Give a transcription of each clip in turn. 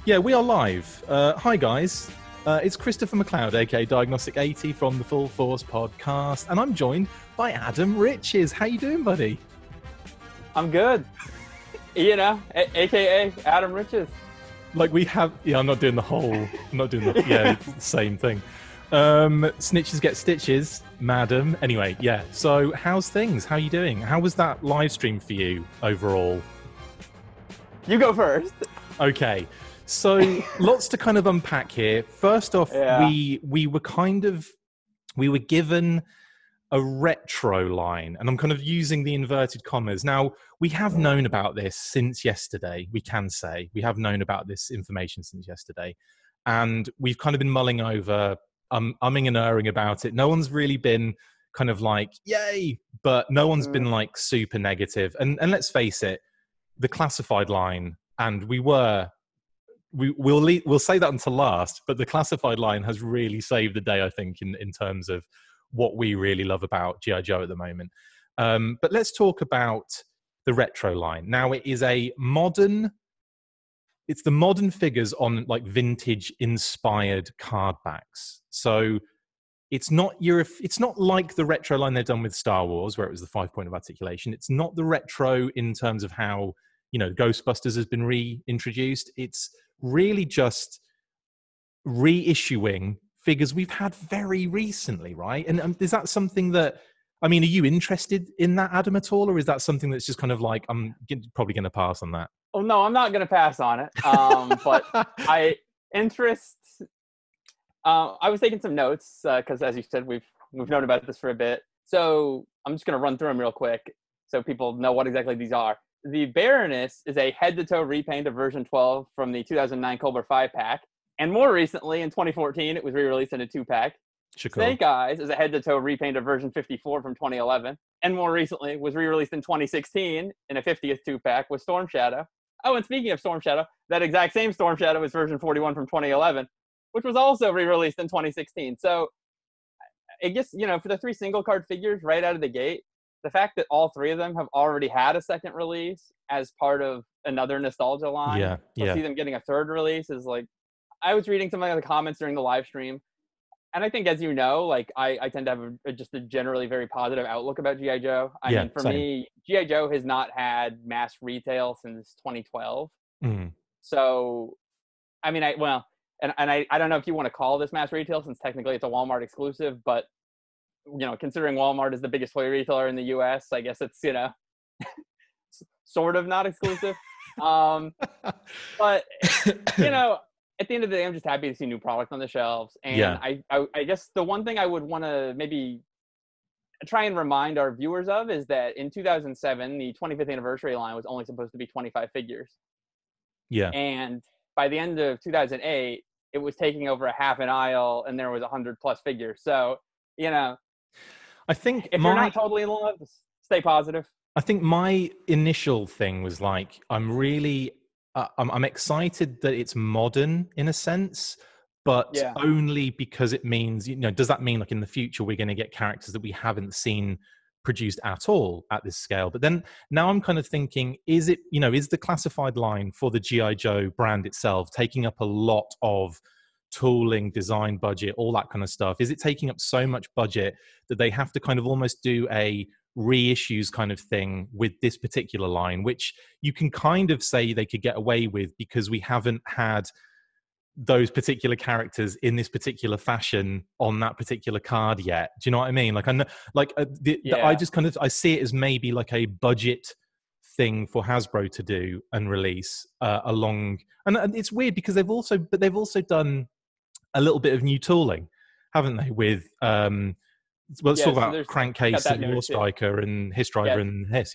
Yeah, we are live. Hi, guys. It's Christopher McLeod AKA Diagnostik80 from the Full Force podcast, and I'm joined by Adam Riches. How you doing, buddy? I'm good. You know, AKA Adam Riches. Like we have... Yeah, I'm not doing the whole... I'm not doing the... Yeah, it's the same thing. Snitches get stitches, madam. Anyway, yeah. So how's things? How are you doing? How was that live stream for you overall? You go first. Okay. So lots to kind of unpack here. First off, Yeah. we were given a retro line, and I'm kind of using the inverted commas. Now, we have known about this since yesterday, we can say. We have known about this information since yesterday. And we've kind of been mulling over, umming and erring about it. No one's really been kind of like, yay, but no one's been like super negative. And let's face it, the classified line, and we'll say that until last, but the classified line has really saved the day, I think, in terms of what we really love about G.I. Joe at the moment. But let's talk about the retro line. Now, it's the modern figures on like vintage inspired card backs. So it's not like the retro line they've done with Star Wars, where it was the 5-point of articulation. It's not the retro in terms of how, you know, Ghostbusters has been reintroduced. It's really just reissuing figures we've had very recently, right? And is that something that, I mean, are you interested in that, Adam, at all? Or is that something that's just kind of like, I'm probably going to pass on that? Oh, no, I'm not going to pass on it. But I was taking some notes because, as you said, we've known about this for a bit. So I'm just going to run through them real quick so people know what exactly these are. The Baroness is a head-to-toe repaint of version 12 from the 2009 Cobra 5-pack. And more recently, in 2014, it was re-released in a 2-pack. Snake Eyes is a head-to-toe repaint of version 54 from 2011. And more recently, was re-released in 2016 in a 50th 2-pack with Storm Shadow. Oh, and speaking of Storm Shadow, that exact same Storm Shadow is version 41 from 2011, which was also re-released in 2016. So I guess, you know, for the 3 single-card figures right out of the gate, the fact that all 3 of them have already had a second release as part of another nostalgia line, to see them getting a 3rd release is like, I was reading some of the comments during the live stream, and I think, as you know, like I tend to have just a generally very positive outlook about G.I. Joe. I mean, for me, G.I. Joe has not had mass retail since 2012. So, I mean, I don't know if you want to call this mass retail, since technically it's a Walmart exclusive, but you know, considering Walmart is the biggest toy retailer in the U.S., I guess it's, you know, sort of not exclusive. But, you know, at the end of the day, I'm just happy to see new product on the shelves. And I guess the one thing I would want to maybe try and remind our viewers of is that in 2007, the 25th anniversary line was only supposed to be 25 figures. Yeah. And by the end of 2008, it was taking over a half an aisle, and there was 100+ figures. So, you know, I think if you're not totally in love, stay positive. I think my initial thing was like, I'm really, I'm excited that it's modern in a sense, but only because it means, you know, does that mean like in the future we're going to get characters that we haven't seen produced at all at this scale? But then now I'm kind of thinking, is it, you know, is the classified line for the G.I. Joe brand itself taking up a lot of tooling, design budget, all that kind of stuff? Is it taking up so much budget that they have to kind of almost do a reissues kind of thing with this particular line, which you can kind of say they could get away with because we haven't had those particular characters in this particular fashion on that particular card yet? Do you know what I mean? Like, I know, like I just kind of, I see it as maybe like a budget thing for Hasbro to do and release along, and it's weird because they've also done a little bit of new tooling, haven't they? With let's talk about Crankcase and War Striker and Hiss Driver and Hiss.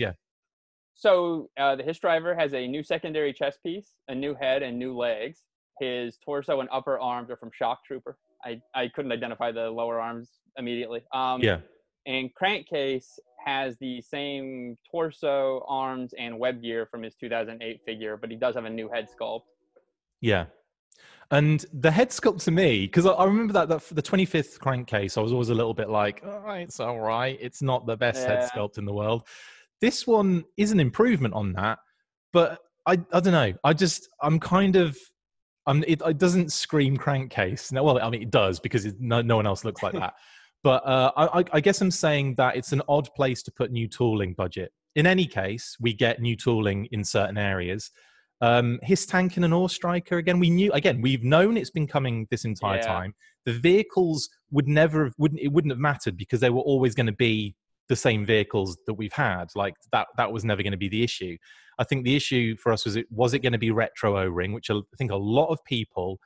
So the Hiss Driver has a new secondary chest piece, a new head, and new legs. His torso and upper arms are from Shock Trooper. I couldn't identify the lower arms immediately. And Crankcase has the same torso, arms, and web gear from his 2008 figure, but he does have a new head sculpt. Yeah. And the head sculpt to me, because I remember that for the 25th Crankcase, I was always a little bit like, oh, it's all right. It's not the best head sculpt in the world. This one is an improvement on that, but I don't know. It doesn't scream crankcase. No, well, I mean, it does because no one else looks like that. But I guess I'm saying that it's an odd place to put new tooling budget. In any case, we get new tooling in certain areas. His tank and an ore striker, again, we've known it's been coming this entire time. The vehicles wouldn't have mattered because they were always going to be the same vehicles that we've had. Like that was never going to be the issue. I think the issue for us was it going to be retro O-ring, which I think a lot of people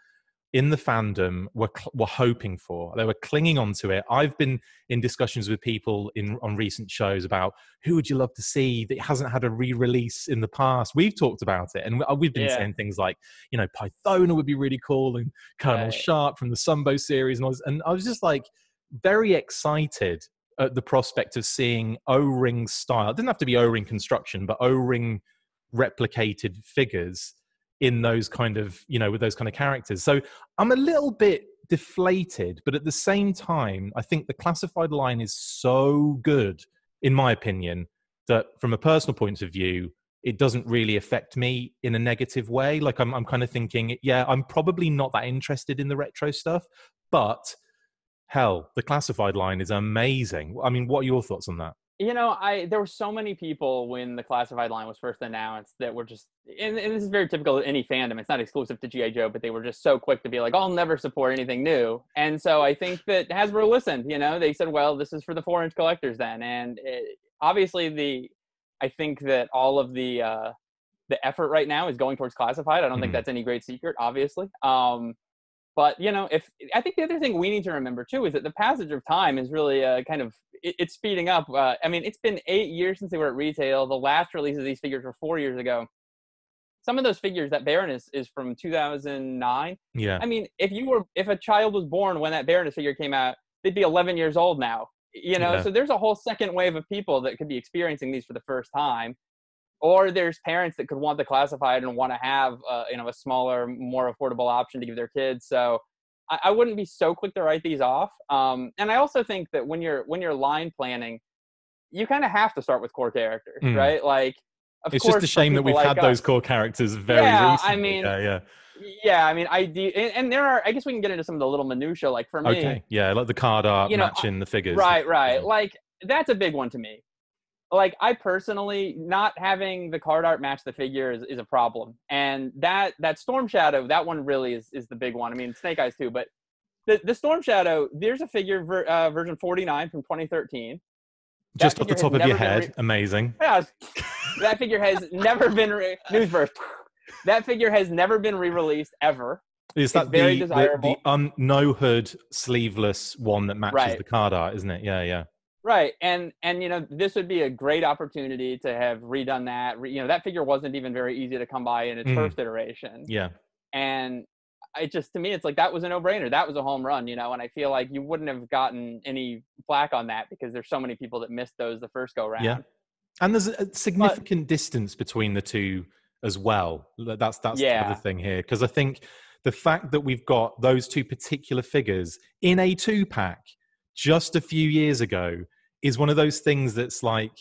in the fandom were hoping for. They were clinging onto it. I've been in discussions with people on recent shows about who would you love to see that hasn't had a re-release in the past. We've talked about it, and we've been saying things like, Pythona would be really cool, and Colonel Sharp from the Sumbo series, and I was just like very excited at the prospect of seeing O-ring style. It didn't have to be O-ring construction, but O-ring replicated figures in those kind of, with those kind of characters. So I'm a little bit deflated, but at the same time, I think the classified line is so good, in my opinion, that from a personal point of view, it doesn't really affect me in a negative way. Like I'm kind of thinking, I'm probably not that interested in the retro stuff, but hell, the classified line is amazing. I mean, what are your thoughts on that? There were so many people when the classified line was first announced that were just, and this is very typical of any fandom. It's not exclusive to G.I. Joe, but they were just so quick to be like, I'll never support anything new. And so I think that Hasbro listened, they said, well, this is for the 4-inch collectors then. And obviously I think that all of the effort right now is going towards classified. I don't think that's any great secret, obviously. But, I think the other thing we need to remember, too, is that the passage of time is really it's speeding up. It's been 8 years since they were at retail. The last release of these figures were 4 years ago. Some of those figures, that Baroness is from 2009. Yeah. I mean, if a child was born when that Baroness figure came out, they'd be 11 years old now. So there's a whole second wave of people that could be experiencing these for the first time. Or there's parents that could want the classified and want to have, a smaller, more affordable option to give their kids. So I wouldn't be so quick to write these off. And I also think that when you're line planning, you kind of have to start with core characters, right? Like, it's just a shame that we've had those core characters very recently. And there are, I guess we can get into some of the little minutiae, like for me. Okay, like the card art matching the figures. Right. Like, that's a big one to me. Like, I personally, not having the card art match the figure is a problem. And that Storm Shadow, that one really is the big one. I mean, Snake Eyes too, but the Storm Shadow, there's a figure, version 49 from 2013. Just off the top of your head, amazing. Yeah, that figure has never been, newsburst, that figure has never been re-released ever. Is that the no hood, sleeveless one that matches the card art, isn't it? Yeah. Right, and this would be a great opportunity to have redone that. That figure wasn't even very easy to come by in its first iteration. Yeah, and to me, it's like that was a no-brainer. That was a home run, and I feel like you wouldn't have gotten any flack on that because there's so many people that missed those the first go round. Yeah, and there's a significant distance between the two as well. That's the other thing here, because I think the fact that we've got those two particular figures in a 2-pack just a few years ago is one of those things that's like,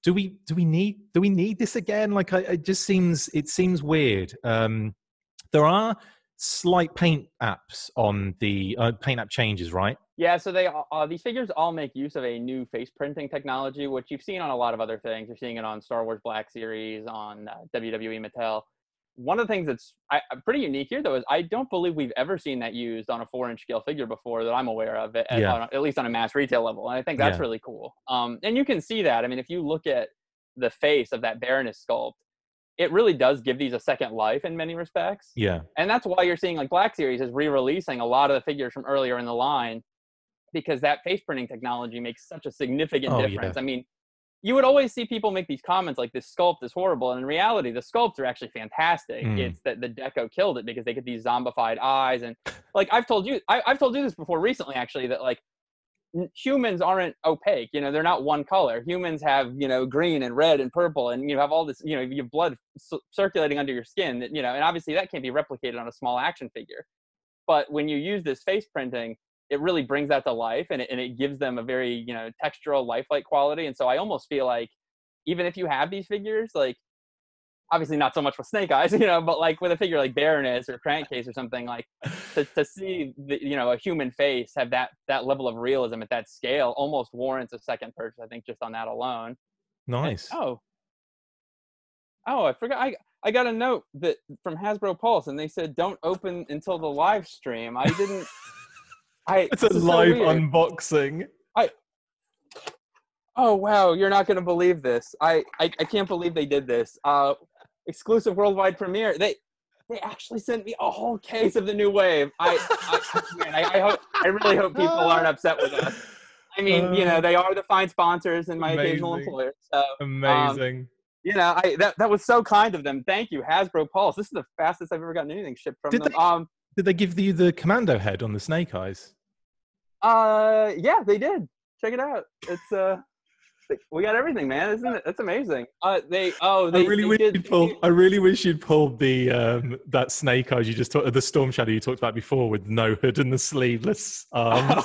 do we need this again? Like, it seems weird. There are slight paint apps on the paint app changes, right? Yeah, so these figures all make use of a new face printing technology, which you've seen on a lot of other things. You're seeing it on Star Wars Black Series, on WWE Mattel. One of the things that's pretty unique here, though, is I don't believe we've ever seen that used on a 4-inch scale figure before that I'm aware of, at least on a mass retail level. And I think that's really cool. And you can see that. I mean, if you look at the face of that Baroness sculpt, it really does give these a second life in many respects. Yeah. And that's why you're seeing, like, Black Series is re-releasing a lot of the figures from earlier in the line, because that face printing technology makes such a significant difference. Yeah. I mean, you would always see people make these comments like, this sculpt is horrible. And in reality, the sculpts are actually fantastic. It's that the deco killed it because they get these zombified eyes. And like, I've told you this before recently, actually, that like humans aren't opaque. They're not one color. Humans have, green and red and purple, and you have all this, you have blood circulating under your skin that, and obviously that can't be replicated on a small action figure. But when you use this face printing, it really brings that to life, and it gives them a very, textural, lifelike quality. And so I almost feel like even if you have these figures, like, obviously not so much with Snake Eyes, but like with a figure like Baroness or Crankcase or something, like to see a human face have that level of realism at that scale almost warrants a second purchase, I think, just on that alone. Nice. And, I forgot. I got a note that from Hasbro Pulse, and they said don't open until the live stream. I didn't. It's a live unboxing. Oh wow, you're not going to believe this. I can't believe they did this. Exclusive worldwide premiere. They actually sent me a whole case of the new wave. I really hope people aren't upset with us. I mean, they are the fine sponsors and my occasional employer. So, amazing. That was so kind of them. Thank you, Hasbro Pulse. This is the fastest I've ever gotten anything shipped from them. Did they give you the commando head on the Snake Eyes? Yeah, they did. Check it out. It's we got everything, man. Isn't it? That's amazing. I really wish you'd pulled the that Snake Eyes you just talked, the Storm Shadow you talked about before with no hood and the sleeveless arms.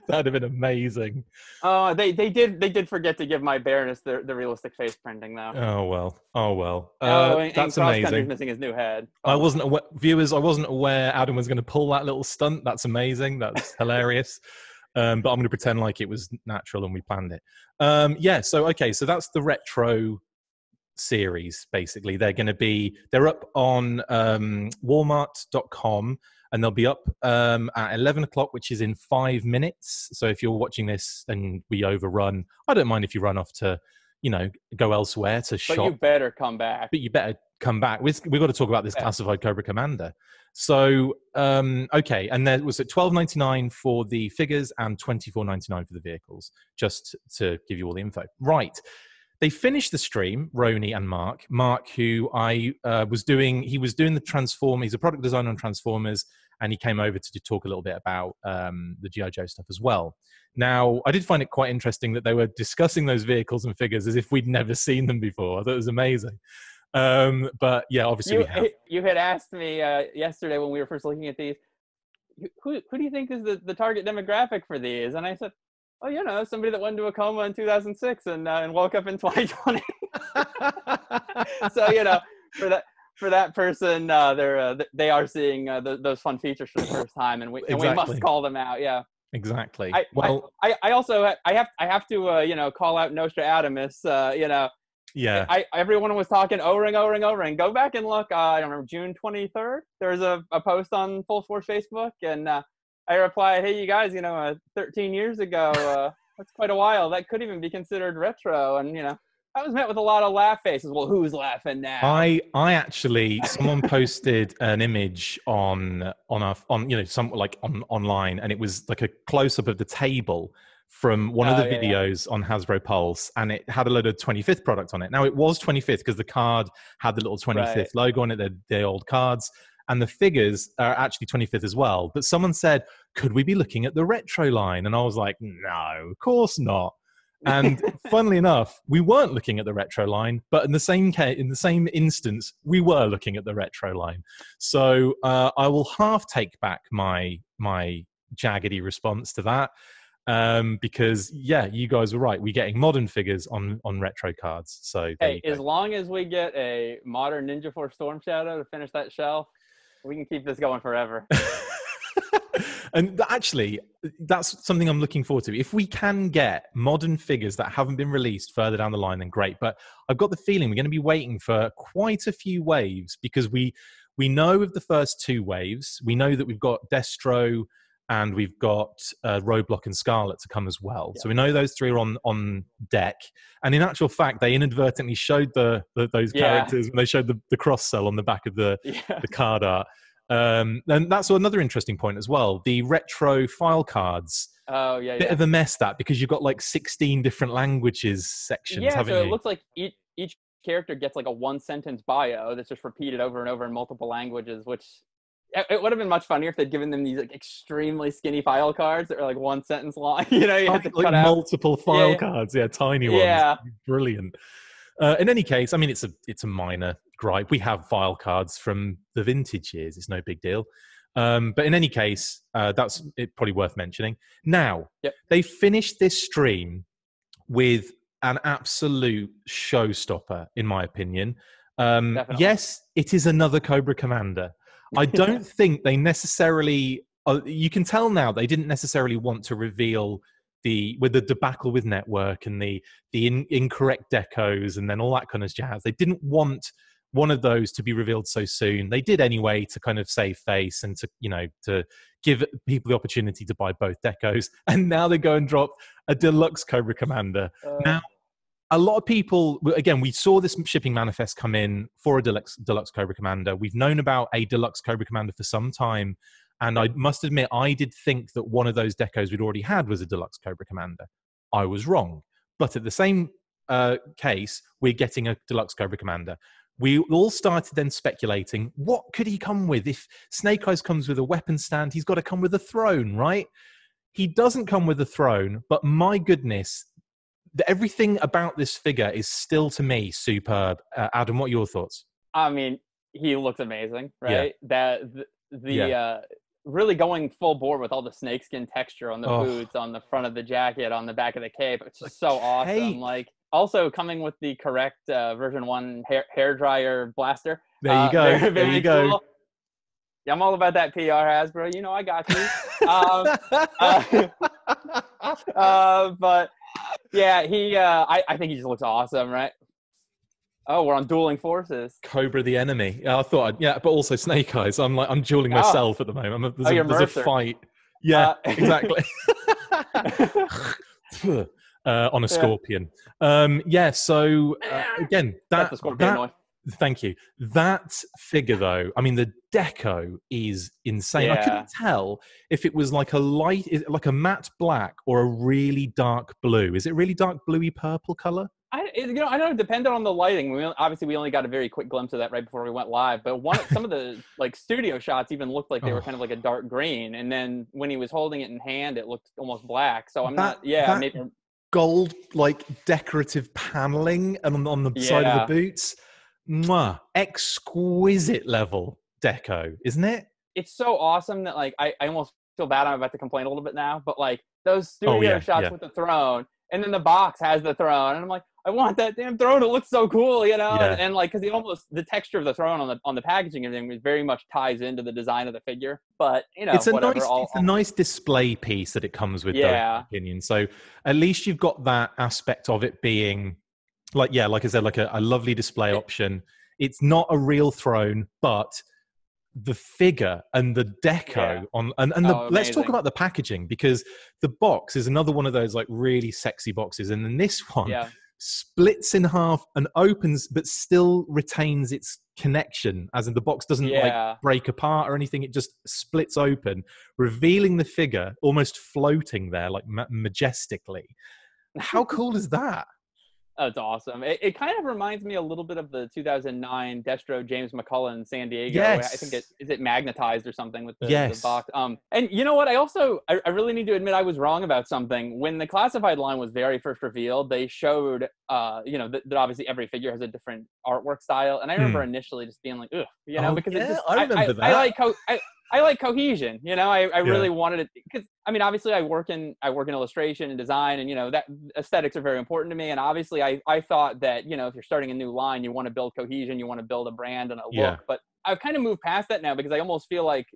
That'd have been amazing. They did forget to give my Baroness the realistic face printing though. Oh well. That's amazing. Missing his new head. I wasn't aware Adam was going to pull that little stunt. That's amazing. That's hilarious. But I'm going to pretend like it was natural and we planned it. So that's the retro series. Basically, they're up on Walmart.com. And they'll be up at 11 o'clock, which is in 5 minutes. So if you're watching this and we overrun, I don't mind if you run off to, go elsewhere to shop. But you better come back. We've got to talk about this classified Cobra Commander. So, okay. And there was at $12.99 for the figures and $24.99 for the vehicles, just to give you all the info. Right. They finished the stream, Roni and Mark. Mark, who he was doing the Transform. He's a product designer on Transformers, and he came over to talk a little bit about the G.I. Joe stuff as well. Now, I did find it quite interesting that they were discussing those vehicles and figures as if we'd never seen them before. I thought it was amazing. But yeah, obviously you had asked me yesterday when we were first looking at these, who do you think is the target demographic for these? And I said, somebody that went into a coma in 2006 and woke up in 2020. So, for that person, they are seeing those fun features for the first time, and we must call them out. Yeah, exactly. I also have to call out Nostradamus. Yeah. Everyone was talking O-ring. Go back and look. I don't remember, June 23rd. There was a post on Full Force Facebook, and I replied, hey, you guys, 13 years ago, that's quite a while. That could even be considered retro. And, I was met with a lot of laugh faces. Well, who's laughing now? I actually, someone posted an image online, and it was like a close up of the table from one of the videos on Hasbro Pulse, and it had a load of 25th product on it. Now, it was 25th because the card had the little 25th logo on it, the old cards. And the figures are actually 25th as well. But someone said, could we be looking at the retro line? And I was like, no, of course not. And funnily enough, we weren't looking at the retro line, but in the same instance, we were looking at the retro line. So I will half take back my jaggedy response to that. Because you guys were right. We're getting modern figures on retro cards. So hey, as long as we get a modern Ninja Force Storm Shadow to finish that shelf, we can keep this going forever. And actually, that's something I'm looking forward to. If we can get modern figures that haven't been released further down the line, then great. But I've got the feeling we're going to be waiting for quite a few waves, because we know of the first two waves. We know that we've got Destro and we've got Roadblock and Scarlet to come as well. Yeah. So we know those three are on deck. And in actual fact, they inadvertently showed those characters when they showed the cross-sell on the back of the card art. And that's another interesting point as well. The retro file cards. Oh, yeah. Bit of a mess, that, because you've got like 16 different languages sections, haven't you? It looks like each character gets like a one-sentence bio that's just repeated over and over in multiple languages, which... It would have been much funnier if they'd given them these like extremely skinny file cards that are like one sentence long. You have to cut out multiple file cards, tiny ones. Yeah, brilliant. In any case, I mean, it's a minor gripe. We have file cards from the vintage years. It's no big deal. But in any case, that's probably worth mentioning. Now, they finished this stream with an absolute showstopper, in my opinion. Yes, it is another Cobra Commander. I don't think they necessarily... you can tell now they didn't necessarily want to reveal with the debacle with Network and the incorrect decos and then all that kind of jazz. They didn't want one of those to be revealed so soon. They did anyway to kind of save face and to give people the opportunity to buy both decos. And now they go and drop a deluxe Cobra Commander. Now, a lot of people, again, we saw this shipping manifest come in for a deluxe Cobra Commander. We've known about a deluxe Cobra Commander for some time. And I must admit, I did think that one of those decos we'd already had was a deluxe Cobra Commander. I was wrong. But at the same case, we're getting a deluxe Cobra Commander. We all started then speculating, what could he come with? If Snake Eyes comes with a weapon stand, he's got to come with a throne, right? He doesn't come with a throne, but my goodness, everything about this figure is still, to me, superb. Adam, what are your thoughts? I mean, he looks amazing, right? Yeah. Really going full bore with all the snakeskin texture on the boots, on the front of the jacket, on the back of the cape. It's just so awesome. Like, also coming with the correct version 1 hair dryer blaster. There you go. Very, very there you go. Cool. Yeah, I'm all about that PR, Hasbro. You know, I got you. But yeah, I think he just looks awesome, right? Oh, we're on dueling forces. Cobra the enemy. I thought, but also Snake Eyes. I'm dueling myself at the moment. There's a fight. Yeah, exactly. On a scorpion. So again, that's the scorpion noise. Thank you. That figure, though, I mean, the deco is insane. Yeah. I couldn't tell if it was like a matte black or a really dark blue. Is it really dark bluey purple color? I don't know. It depended on the lighting. We only got a very quick glimpse of that right before we went live. But some of the like studio shots even looked like they were kind of like a dark green. And then when he was holding it in hand, it looked almost black. So maybe gold like decorative paneling and on the side of the boots. Mwah, exquisite level deco, isn't it? It's so awesome that like I almost feel bad. I'm about to complain a little bit now, but like those studio shots with the throne, and then the box has the throne, and I'm like, I want that damn throne. It looks so cool, you know. Yeah. And like, because the texture of the throne on the packaging and everything very much ties into the design of the figure. But you know, it's a nice display piece that it comes with. Yeah, in my opinion. So at least you've got that aspect of it being. Like I said, like a lovely display option. It's not a real throne, but the figure and the deco let's talk about the packaging, because the box is another one of those like really sexy boxes. And then this one splits in half and opens, but still retains its connection, as in the box doesn't like break apart or anything. It just splits open, revealing the figure almost floating there, like majestically. How cool is that? Oh, it's awesome. It kind of reminds me a little bit of the 2009 Destro James McCullough in San Diego. Yes. I think is it magnetized or something with the box. And you know what? I really need to admit I was wrong about something. When the classified line was very first revealed, they showed, that obviously every figure has a different artwork style. And I remember initially just being like, ugh, because I remember that. I like cohesion, I really wanted it because obviously I work in illustration and design, and that aesthetics are very important to me. And obviously I thought that, if you're starting a new line, you want to build cohesion, you want to build a brand and a look, but I've kind of moved past that now because I almost feel like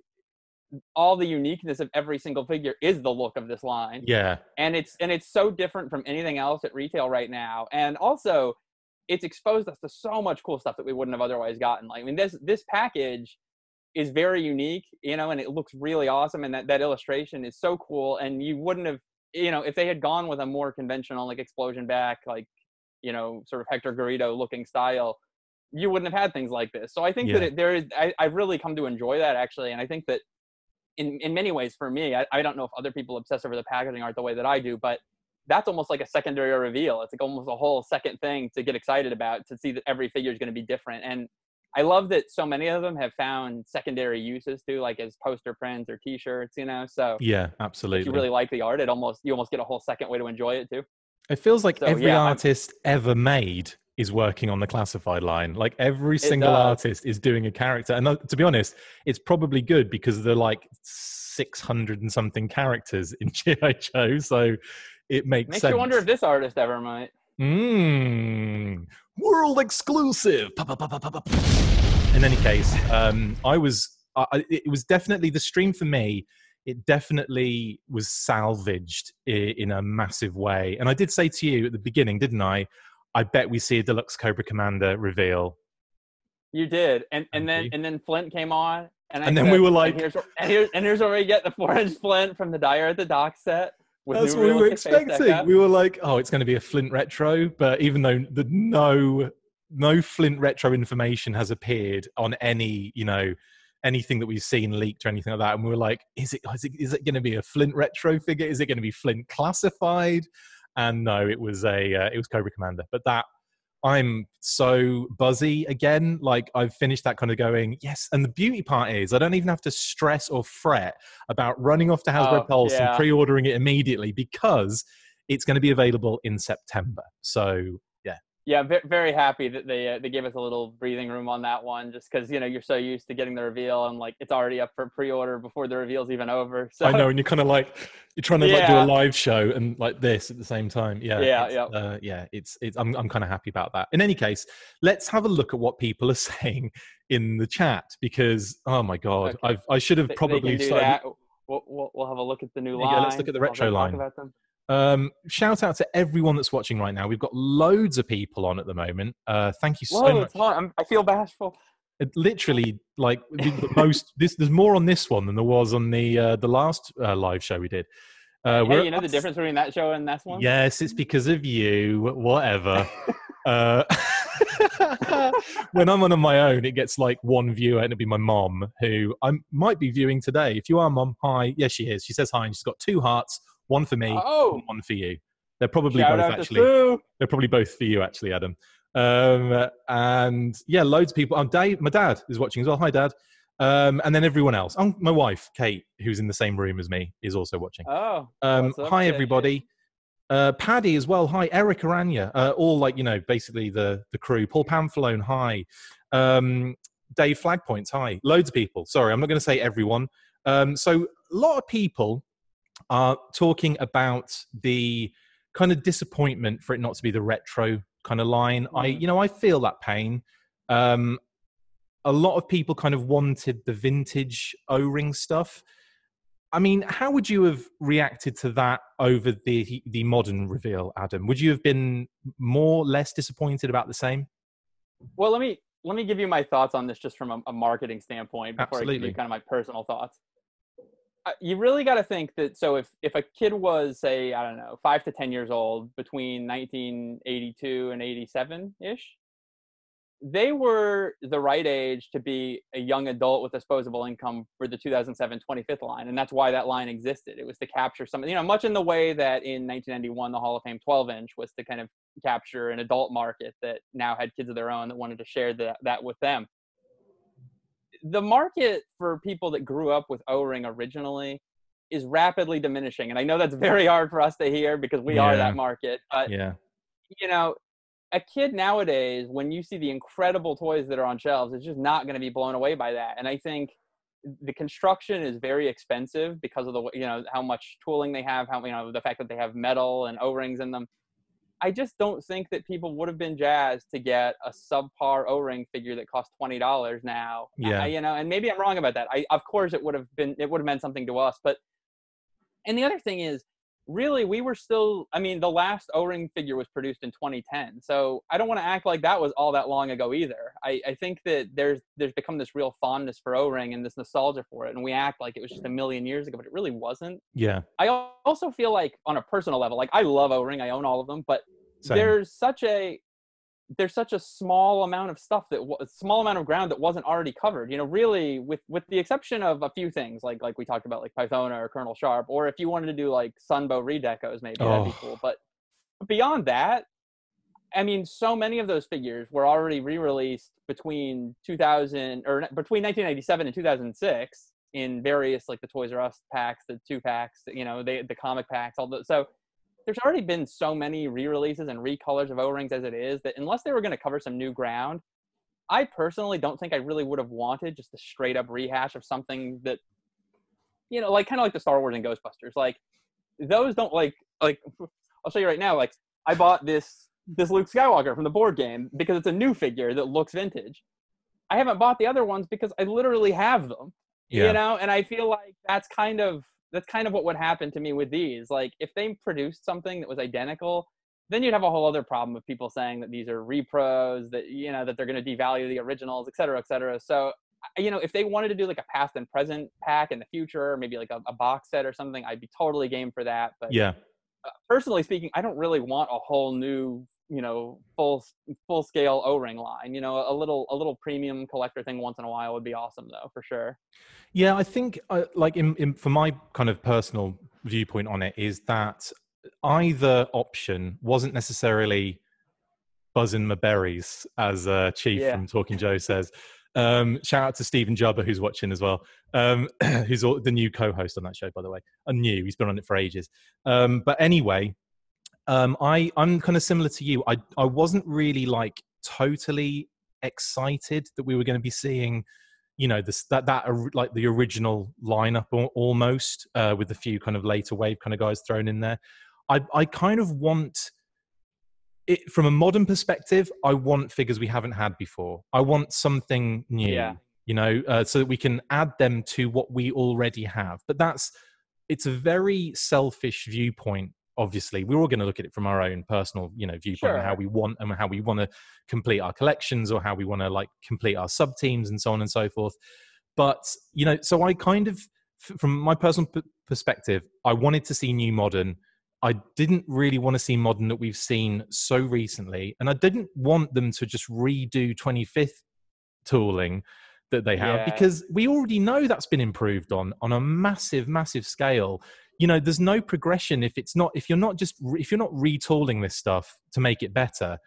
all the uniqueness of every single figure is the look of this line. Yeah. And it's so different from anything else at retail right now. And also it's exposed us to so much cool stuff that we wouldn't have otherwise gotten. Like, this package is very unique, and it looks really awesome. And that illustration is so cool. And you wouldn't have, if they had gone with a more conventional, like explosion back, like, sort of Hector Garrido looking style, you wouldn't have had things like this. So I think that I've really come to enjoy that actually. And I think that in many ways for me, I don't know if other people obsess over the packaging art the way that I do, but that's almost like a secondary reveal. It's like almost a whole second thing to get excited about, to see that every figure is going to be different. And I love that so many of them have found secondary uses too, like as poster prints or T-shirts, So yeah, absolutely. If you really like the art, you almost get a whole second way to enjoy it too. It feels like every artist ever made is working on the classified line. Like every single artist is doing a character, and to be honest, it's probably good because they're like 600 and something characters in G.I. Joe, so it makes sense. You wonder if this artist ever might. world exclusive. In any case, it was definitely the stream for me. It definitely was salvaged in a massive way. And I did say to you at the beginning, didn't I? I bet we see a Deluxe Cobra Commander reveal. You did, and then Flint came on, and then we were like, here's where we get the 4-inch Flint from the Dyer at the Dock set. That's what we were expecting. We were like, oh, it's going to be a Flint retro, but even though no Flint retro information has appeared on any, anything that we've seen leaked or anything like that, and we were like, is it going to be a Flint retro figure? Is it going to be Flint classified? And no, it was Cobra Commander. But that, I'm so buzzy again. Like, I've finished that kind of going, yes. And the beauty part is I don't even have to stress or fret about running off to Hasbro Pulse and pre-ordering it immediately, because it's going to be available in September. So yeah, very happy that they gave us a little breathing room on that one, just because you're so used to getting the reveal and like it's already up for pre-order before the reveal's even over. So I know, and you're kind of like trying to like do a live show and like this at the same time. I'm kind of happy about that. In any case, let's have a look at what people are saying in the chat, because oh my god, okay. I should have probably started. We'll have a look at the new line. Yeah, let's look at the retro line. Talk about them. Shout out to everyone that's watching right now. We've got loads of people on at the moment. Thank you so much. I feel bashful. Literally, like the most. There's more on this one than there was on the last live show we did. Hey, you know the difference between that show and this one? Yes, it's because of you. Whatever. When I'm on my own, it gets like one viewer, and it'll be my mom, who I might be viewing today. If you are, Mom, hi. Yes, she is. She says hi, and she's got 2 hearts. One for me, and one for you. They're probably both actually. They're probably both for you, actually, Adam. And yeah, loads of people. Dave, my dad is watching as well. Hi, Dad. And then everyone else. My wife, Kate, who's in the same room as me, is also watching. Hi, everybody. Paddy as well. Hi, Eric Aranya. All like basically the crew. Paul Pamphilone. Hi. Dave Flagpoints. Hi. Loads of people. Sorry, I'm not going to say everyone. So a lot of people are talking about the kind of disappointment for it not to be the retro kind of line. I feel that pain. A lot of people kind of wanted the vintage O-ring stuff. I mean, how would you have reacted to that over the modern reveal, Adam? Would you have been more, less disappointed, about the same? Well, let me give you my thoughts on this just from a marketing standpoint before Absolutely. I give you kind of my personal thoughts. You really got to think that, so if a kid was, say, I don't know, 5 to 10 years old between 1982 and 87-ish, they were the right age to be a young adult with disposable income for the 2007 25th line. And that's why that line existed. It was to capture something, much in the way that in 1991, the Hall of Fame 12-inch was to kind of capture an adult market that now had kids of their own that wanted to share that with them. The market for people that grew up with O-ring originally is rapidly diminishing. And I know that's very hard for us to hear because we are that market. But, a kid nowadays, when you see the incredible toys that are on shelves, is just not going to be blown away by that. And I think the construction is very expensive because of the, how much tooling they have, the fact that they have metal and O-rings in them. I just don't think that people would have been jazzed to get a subpar O-ring figure that costs $20 now. Yeah. And maybe I'm wrong about that. Of course it would have meant something to us. But, and the other thing is, really, we were still, the last O-ring figure was produced in 2010. So I don't want to act like that was all that long ago either. I think that there's become this real fondness for O-ring and this nostalgia for it. And we act like it was just a million years ago, but it really wasn't. Yeah. I also feel like on a personal level, like I love O-ring, I own all of them, but Same. there's such a small amount of stuff small amount of ground that wasn't already covered, really with the exception of a few things like we talked about, like Pythona or Colonel Sharp, or if you wanted to do like Sunbow redecos, maybe that'd be cool. But beyond that, so many of those figures were already re-released between 1997 and 2006 in various, like the Toys R Us packs, the 2-packs, the comic packs, all those. So there's already been so many re-releases and recolors of O-rings as it is that unless they were going to cover some new ground, I personally don't think I really would have wanted just a straight up rehash of something that, like kind of like the Star Wars and Ghostbusters. Like those don't like I'll show you right now. Like I bought this this Luke Skywalker from the board game because it's a new figure that looks vintage. I haven't bought the other ones because I literally have them, you know? And I feel like that's kind of what would happen to me with these. Like, if they produced something that was identical, then you'd have a whole other problem of people saying that these are repros, that, you know, that they're going to devalue the originals, et cetera, et cetera. So, you know, if they wanted to do like a past and present pack in the future, or maybe like a box set or something, I'd be totally game for that. But personally speaking, I don't really want a whole new, you know, full scale O-ring line. You know, a little premium collector thing once in a while would be awesome, though, for sure. Yeah, I think like for my kind of personal viewpoint on it is that either option wasn't necessarily buzzing my berries, as Chief from Talking Joe says. Shout out to Stephen Jubber, who's watching as well, who's the new co-host on that show, by the way. He's been on it for ages. But anyway, I'm kind of similar to you. I wasn't really like totally excited that we were going to be seeing, you know, that like the original lineup almost, with a few kind of later wave kind of guys thrown in there. I kind of want it from a modern perspective. I want figures we haven't had before. I want something new, you know, so that we can add them to what we already have. But it's a very selfish viewpoint. Obviously, we're all going to look at it from our own personal, you know, viewpoint, and how we want to complete our collections, or how we want to like complete our sub teams, and so on and so forth. But, you know, so I kind of, from my personal perspective, I wanted to see new modern. I didn't really want to see modern that we've seen so recently, and I didn't want them to just redo 25th tooling that they have, because we already know that's been improved on a massive scale. You know, there's no progression if you're not retooling this stuff to make it better.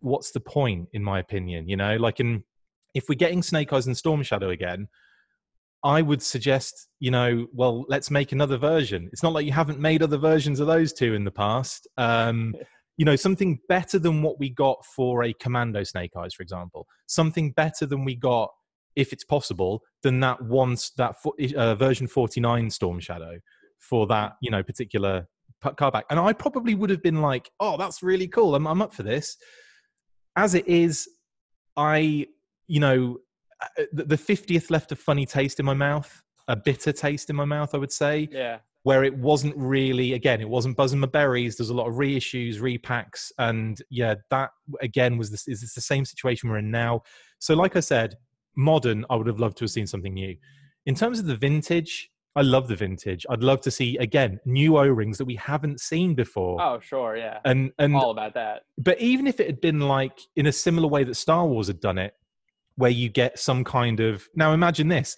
What's the point, in my opinion? You know, like, if we're getting Snake Eyes and Storm Shadow again, I would suggest, you know, well, let's make another version. It's not like you haven't made other versions of those two in the past. You know, something better than what we got for a Commando Snake Eyes, for example. Something better than we got, if it's possible, than that version 49 Storm Shadow for that, you know, particular card back. And I probably would have been like, oh, that's really cool. I'm up for this. As it is, you know, the 50th left a funny taste in my mouth, a bitter taste in my mouth, I would say. Yeah. Where it wasn't really, again, it wasn't buzzing my berries. There's a lot of reissues, repacks, and that again is the same situation we're in now. So, like I said, modern, I would have loved to have seen something new. In terms of the vintage, I love the vintage. I'd love to see, again, new O-rings that we haven't seen before. Oh, sure, yeah. And all about that. But even if it had been like in a similar way that Star Wars had done it, where you get some kind of, now imagine this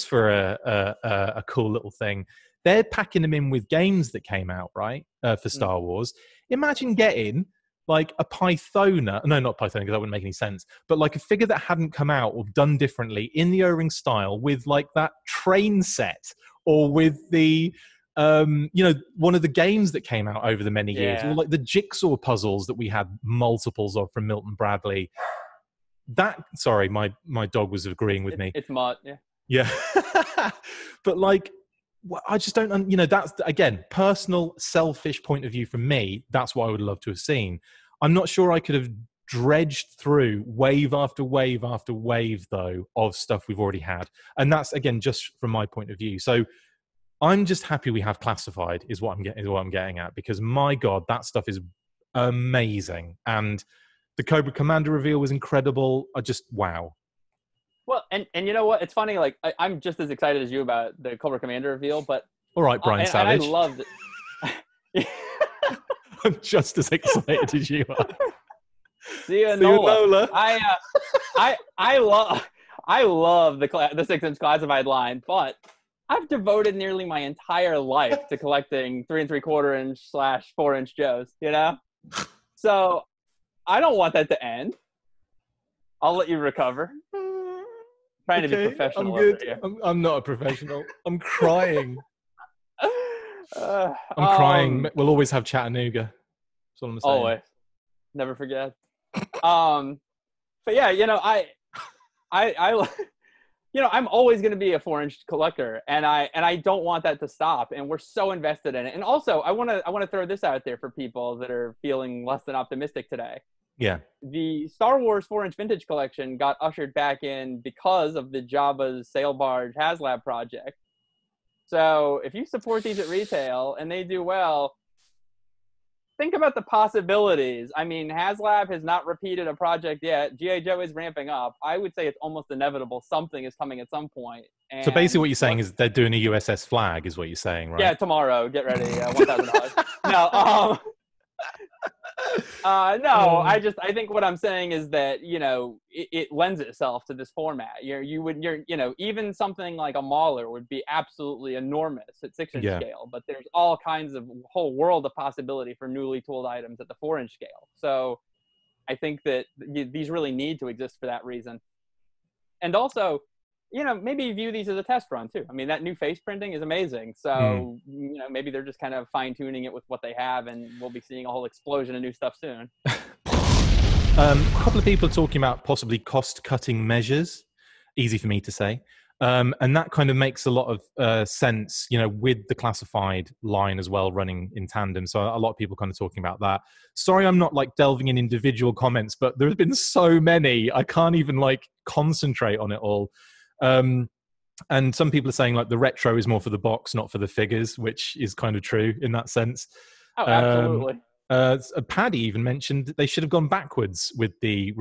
for a cool little thing. They're packing them in with games that came out, right, for Star Wars. Imagine getting like a Pythona, no, not Pythona, because that wouldn't make any sense, but like a figure that hadn't come out or done differently in the O-ring style, with like that train set, or with the, you know, one of the games that came out over the many years, or like the jigsaw puzzles that we had multiples of from Milton Bradley. Sorry, my dog was agreeing with me. It's Mutt, yeah. But like, I just don't, you know, that's, again, personal, selfish point of view from me. That's what I would love to have seen. I'm not sure I could have dredged through wave after wave after wave, though, of stuff we've already had. And that's, again, just from my point of view. So I'm just happy we have classified, is what I'm getting at, because my God, that stuff is amazing. And the Cobra Commander reveal was incredible. Wow. Well, and you know what? It's funny. Like, I'm just as excited as you about the Cobra Commander reveal, but all right, Brian Savage. And I loved it. I'm just as excited as you are. See you, Nola. I love the 6-inch classified line, but I've devoted nearly my entire life to collecting 3 3/4 inch / 4-inch Joes. You know, so I don't want that to end. I'll let you recover. Trying to be professional. I'm good. I'm not a professional. I'm crying. I'm crying. We'll always have Chattanooga. That's what I'm saying. Always. Never forget. But yeah, you know, I'm always going to be a 4-inch collector, and I don't want that to stop. And we're so invested in it. And also, I want to throw this out there for people that are feeling less than optimistic today. Yeah. The Star Wars 4-inch vintage collection got ushered back in because of the Jabba's Sail Barge HasLab project. So if you support these at retail and they do well, think about the possibilities. I mean, HasLab has not repeated a project yet. G.I. Joe is ramping up. I would say it's almost inevitable something is coming at some point. And so basically what you're saying is they're doing a USS Flag is what you're saying, right? Yeah, tomorrow. Get ready. $1,000. No, I think what I'm saying is that, it lends itself to this format. Even something like a Mauler would be absolutely enormous at 6-inch scale, but there's all kinds of whole world of possibility for newly tooled items at the 4-inch scale. So I think that these really need to exist for that reason. And also, maybe view these as a test run too. I mean, that new face printing is amazing. So, maybe they're just kind of fine tuning it with what they have, and we'll be seeing a whole explosion of new stuff soon. A couple of people are talking about possibly cost-cutting measures. Easy for me to say. And that kind of makes a lot of sense, with the classified line as well running in tandem. So a lot of people kind of talking about that. Sorry, I'm not like delving in individual comments, but there have been so many. I can't even like concentrate on it all. And some people are saying like the retro is more for the box, not for the figures, which is kind of true in that sense. Oh, absolutely. Paddy even mentioned that they should have gone backwards with the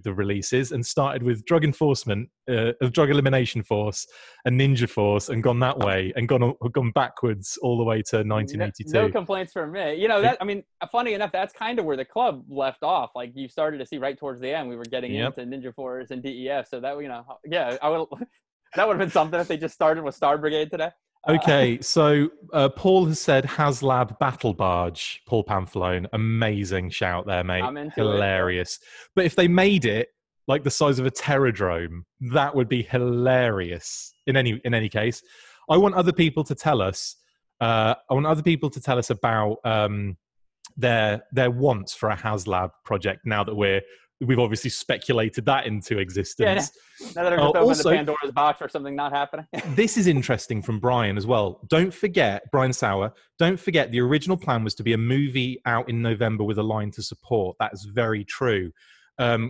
releases and started with Drug Enforcement, Drug Elimination Force, and Ninja Force, and gone that way, and gone backwards all the way to 1982. No complaints from me. Funny enough, that's kind of where the club left off. Like you started to see right towards the end, we were getting into Ninja Force and DEF. So that I would that would have been something if they just started with Star Brigade today. Okay, so Paul has said HasLab Battle Barge, Paul Pamphilone. Amazing shout there, mate. I'm into hilarious. But if they made it like the size of a Terradrome, that would be hilarious. In any case, I want other people to tell us. About their wants for a HasLab project. Now that we've obviously speculated that into existence. Yeah, now that I've just opened the Pandora's box for something not happening. This is interesting from Brian as well. Don't forget, Brian Sauer, don't forget the original plan was to be a movie out in November with a line to support. That is very true.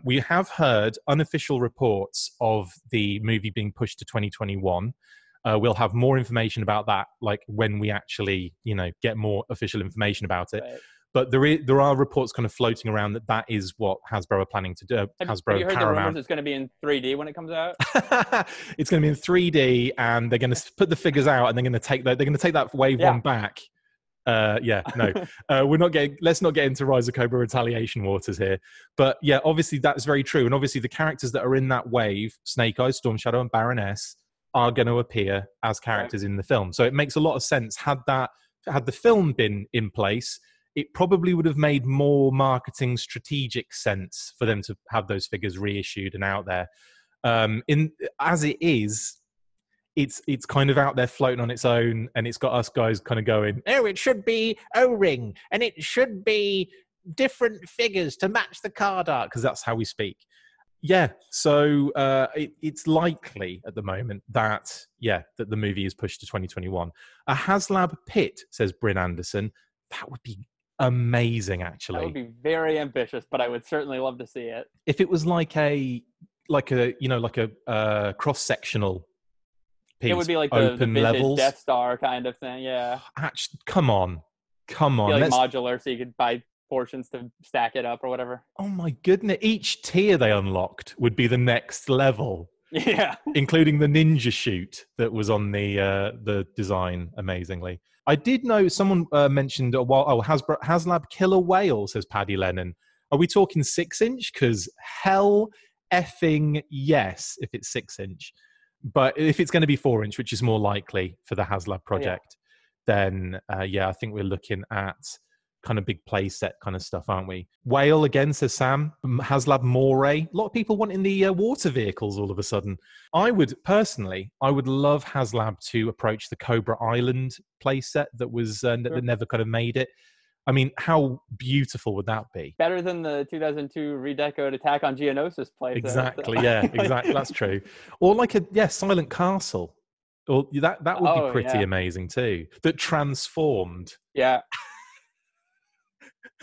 We have heard unofficial reports of the movie being pushed to 2021. We'll have more information about that, like when we actually, get more official information about it. Right. But there are reports kind of floating around that is what Hasbro are planning to do. Have you heard the rumors it's going to be in 3D when it comes out? It's going to be in 3D, and they're going to put the figures out, and they're going to take that wave one back. Let's not get into Rise of Cobra retaliation waters here. But yeah, obviously that's very true. And obviously the characters that are in that wave, Snake Eyes, Storm Shadow, and Baroness, are going to appear as characters in the film. So it makes a lot of sense. Had the film been in place, it probably would have made more marketing strategic sense for them to have those figures reissued and out there. As it is, it's kind of out there floating on its own, and it's got us guys kind of going, oh, it should be O-ring, and it should be different figures to match the card art, because that's how we speak. Yeah, so it's likely at the moment that the movie is pushed to 2021. A HasLab pit, says Bryn Anderson. That would be amazing, actually. That would be very ambitious, but I would certainly love to see it. If it was like a cross-sectional piece, it would be like the vintage levels. Death Star kind of thing. Yeah. Actually, come on. Like modular, so you could buy portions to stack it up or whatever. Oh my goodness! Each tier they unlocked would be the next level. Yeah, including the ninja chute that was on the design. Amazingly, I did know someone mentioned a while. Oh, HasLab Killer Whale, says Paddy Lennon. Are we talking 6-inch? Because hell effing yes, if it's 6-inch. But if it's going to be 4-inch, which is more likely for the HasLab project, then I think we're looking at kind of big play set kind of stuff, aren't we? Whale again, says Sam. HasLab Moray. A lot of people wanting the water vehicles all of a sudden. I would love HasLab to approach the Cobra Island play set that was that never kind of made it. I mean, how beautiful would that be? Better than the 2002 redecoed Attack on Geonosis playset. Exactly, yeah, exactly. That's true. Or like a Silent Castle. Or that would be pretty amazing too. That transformed. Yeah.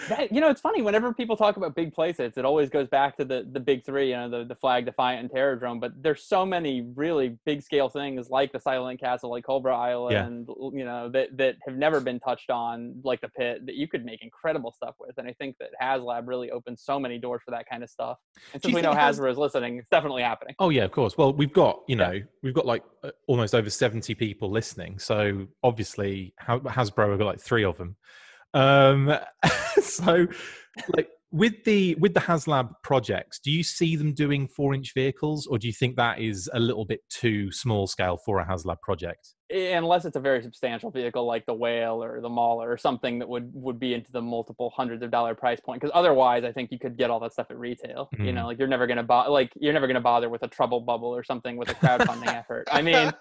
That, it's funny, whenever people talk about big playsets, it always goes back to the big three, the Flag, Defiant, and Terrordrome. But there's so many really big scale things like the Silent Castle, like Cobra Island, that have never been touched on, like the Pit, that you could make incredible stuff with. And I think that HasLab really opens so many doors for that kind of stuff. And since we know Hasbro is listening, it's definitely happening. Oh yeah, of course. Well, we've got we've got like almost over 70 people listening, so obviously Hasbro have got like 3 of them. So like with the HasLab projects, do you see them doing 4-inch vehicles, or do you think that is a little bit too small scale for a HasLab project? Unless it's a very substantial vehicle like the Whale or the Mauler or something that would be into the multiple hundreds of dollar price point, because otherwise I think you could get all that stuff at retail. Like you're never gonna bother with a Trouble Bubble or something with a crowdfunding effort. I mean,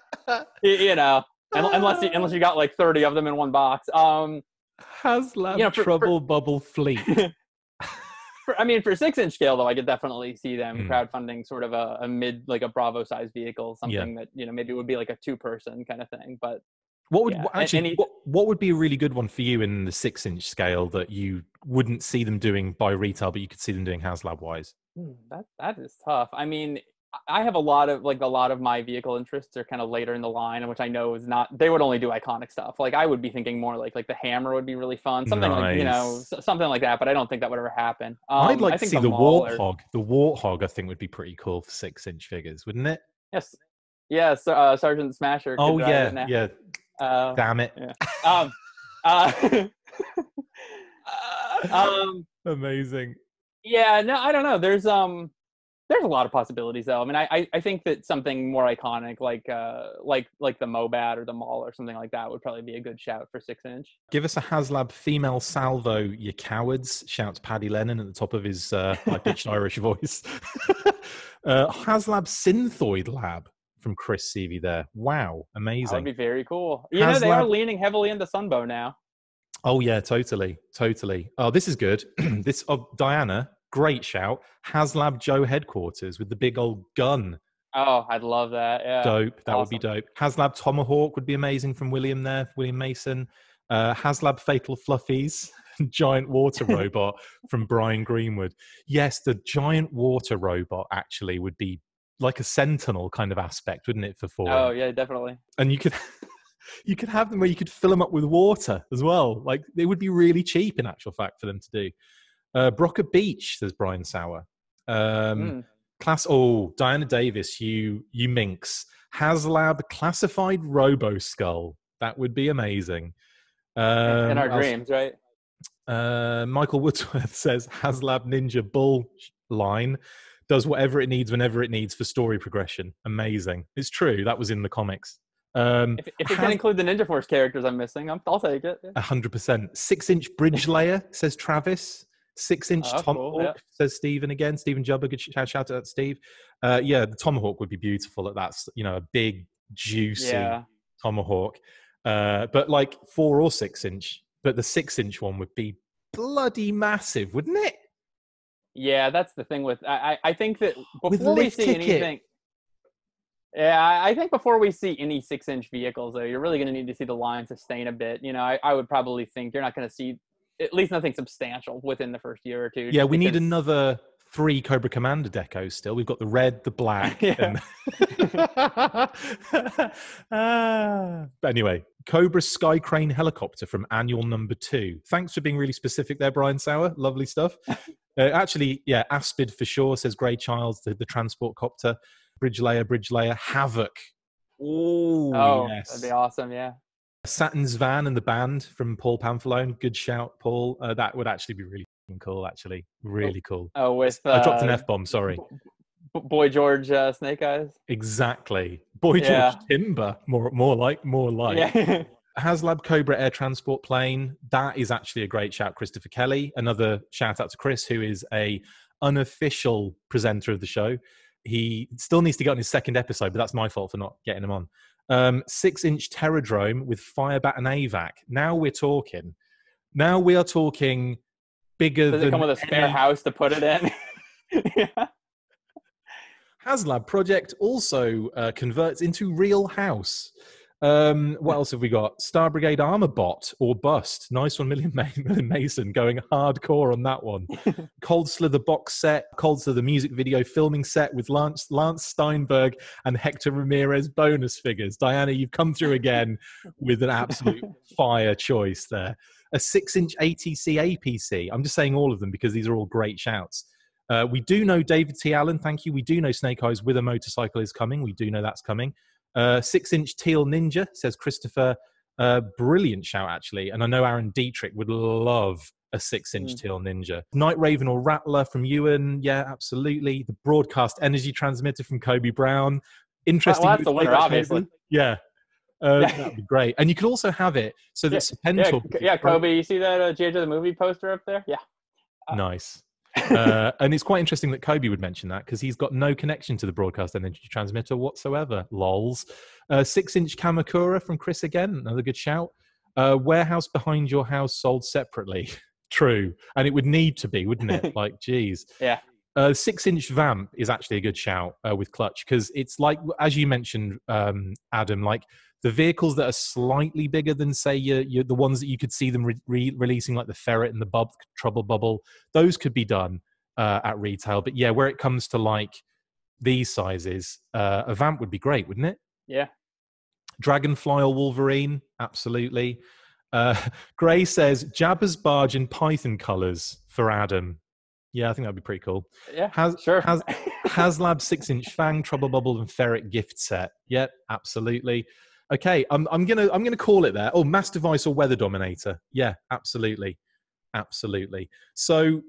unless you got like 30 of them in one box. HasLab Trouble Bubble fleet. For 6-inch scale though, I could definitely see them crowdfunding sort of a mid, like a Bravo size vehicle, something that maybe it would be like a 2-person kind of thing. But what would be a really good one for you in the 6-inch scale that you wouldn't see them doing by retail, but you could see them doing HasLab wise? That is tough. I mean, I have a lot of my vehicle interests are kind of later in the line, which I know is not, they would only do iconic stuff. Like I would be thinking more like the Hammer would be really fun. Something like, something like that, but I don't think that would ever happen. I'd like to see the Warthog. The Warthog I think would be pretty cool for 6-inch figures, wouldn't it? Yes. Yes. Sergeant Smasher. Oh yeah. Yeah. Damn it. Yeah. Amazing. Yeah, no, I don't know. There's a lot of possibilities though. I mean, I think that something more iconic like the Mobat or the Maul or something like that would probably be a good shout for 6-inch. Give us a HasLab female salvo, you cowards, shouts Paddy Lennon at the top of his high-pitched Irish voice. HasLab Synthoid Lab from Chris CV there. Wow, amazing. That would be very cool. They are leaning heavily into Sunbow now. Oh yeah, totally. Oh, this is good. This Diana, great shout. HasLab Joe headquarters with the big old gun. Oh, I'd love that. Yeah, dope. That would be dope. HasLab Tomahawk would be amazing from William Mason. HasLab Fatal Fluffies, giant water robot from Brian Greenwood. Yes, the giant water robot actually would be like a Sentinel kind of aspect, wouldn't it, for 4? Oh yeah, definitely. And you could have them where you could fill them up with water as well. Like they would be really cheap in actual fact for them to do. Brocker Beach, says Brian Sauer. Diana Davis, you minx. HasLab Classified Robo Skull. That would be amazing. In our dreams, right? Michael Woodsworth says HasLab Ninja Bull line does whatever it needs whenever it needs for story progression. Amazing. It's true. That was in the comics. If it can include the Ninja Force characters I'm missing, I'll take it. 100%. 6-inch bridge layer, says Travis. 6-inch Tomahawk, says Stephen again. Stephen Jubber, good shout out to that, Steve. The Tomahawk would be beautiful at that, a big, juicy Tomahawk. But like 4 or 6-inch. But the 6-inch one would be bloody massive, wouldn't it? Yeah, that's the thing with... I think that before we see anything... Yeah, I think before we see any 6-inch vehicles, though, you're really going to need to see the line sustain a bit. I would probably think you're not going to see at least nothing substantial within the first year or two. Yeah, we need another 3 Cobra Commander decos still. We've got the red, the black. But anyway, Cobra Sky Crane helicopter from annual number 2. Thanks for being really specific there, Brian Sauer. Lovely stuff. Aspid for sure, says Grey Childs, the transport copter. Bridge layer, Havoc. Oh, yes. That'd be awesome, yeah. Saturn's Van and the band from Paul Pamphilone. Good shout, Paul. That would actually be really cool, actually. Really cool. Oh, with... I dropped an F-bomb, sorry. Boy George Snake Eyes? Exactly. Boy George Timber, more like. Yeah. HasLab Cobra air transport plane. That is actually a great shout, Christopher Kelly. Another shout out to Chris, who is a unofficial presenter of the show. He still needs to get on his 2nd episode, but that's my fault for not getting him on. 6-inch Terrordrome with Firebat and AVAC. Now we're talking. Now we are talking bigger than... Does it come with a spare house to put it in? Yeah. HasLab project also converts into real house. What else have we got? Star Brigade Armor Bot or Bust. Nice one, Million Mason going hardcore on that one. Cold Slither box set, Cold Slither music video filming set with Lance Steinberg and Hector Ramirez bonus figures. Diana, you've come through again with an absolute fire choice there. A 6-inch ATC APC. I'm just saying all of them because these are all great shouts. We do know David T. Allen, thank you. We do know Snake Eyes with a motorcycle is coming. We do know that's coming. 6-inch Teal Ninja, says Christopher. Brilliant shout, actually. And I know Aaron Dietrich would love a 6-inch Teal Ninja. Night Raven or Rattler from Ewan. Yeah, absolutely. The Broadcast Energy Transmitter from Kobe Brown. Interesting. Well, that's the winner, obviously. Yeah. That'd be great. And you could also have it so that Serpentor... Yeah, Kobe, you see that G.I. Joe the movie poster up there? Yeah. Nice. And it's quite interesting that Kobe would mention that because he's got no connection to the Broadcast Energy Transmitter whatsoever. Lols. 6-inch Kamakura from Chris again. Another good shout. Warehouse behind your house sold separately. True. And it would need to be, wouldn't it? Like, geez. Yeah. 6-inch Vamp is actually a good shout with Clutch because it's like, as you mentioned, Adam, like the vehicles that are slightly bigger than, say, the ones that you could see them releasing, like the Ferret and the Trouble Bubble, those could be done at retail. But yeah, where it comes to like these sizes, a Vamp would be great, wouldn't it? Yeah. Dragonfly or Wolverine, absolutely. Gray says Jabba's barge in Python colors for Adam. Yeah, I think that'd be pretty cool. Yeah, sure. HasLab 6-inch Fang, Trouble Bubble, and Ferret gift set. Yep, absolutely. Okay, I'm gonna call it there. Oh, Mass Device or Weather Dominator. Yeah, absolutely. So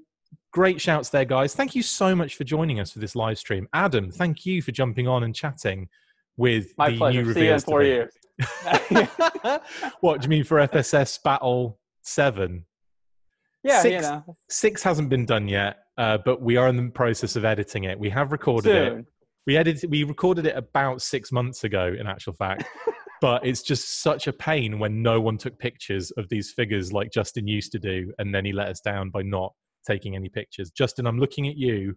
great shouts there, guys. Thank you so much for joining us for this live stream. Adam, thank you for jumping on and chatting with my pleasure. See you in 4 years. What do you mean for FSS Battle 7? Yeah, 6 hasn't been done yet, but we are in the process of editing it. We have recorded it. We recorded it about 6 months ago, in actual fact. But it's just such a pain when no one took pictures of these figures like Justin used to do, and then he let us down by not taking any pictures. Justin, I'm looking at you.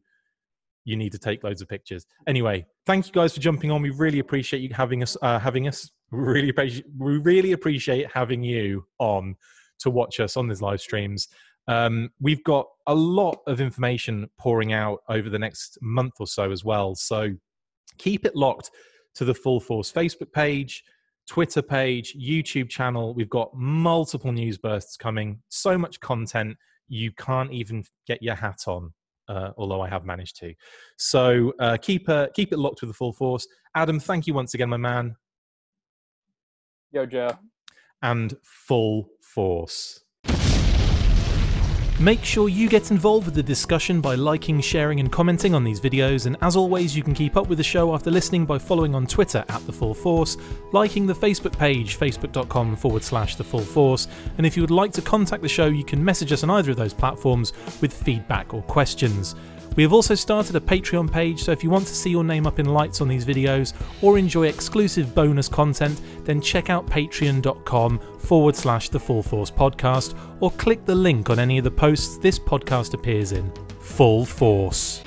You need to take loads of pictures. Anyway, thank you guys for jumping on. We really appreciate you having us. We really appreciate having you on to watch us on these live streams. We've got a lot of information pouring out over the next month or so as well. So keep it locked to the Full Force Facebook page, Twitter page, YouTube channel. We've got multiple news bursts coming. So much content you can't even get your hat on, although I have managed to. So keep it locked with the Full Force. Adam, thank you once again, my man. Yo, Joe. And Full Force. Make sure you get involved with the discussion by liking, sharing and commenting on these videos, and as always you can keep up with the show after listening by following on Twitter at The Full Force, liking the Facebook page facebook.com/The Full Force, and if you would like to contact the show you can message us on either of those platforms with feedback or questions. We have also started a Patreon page, so if you want to see your name up in lights on these videos or enjoy exclusive bonus content, then check out patreon.com/The Full Force Podcast or click the link on any of the posts this podcast appears in. Full Force.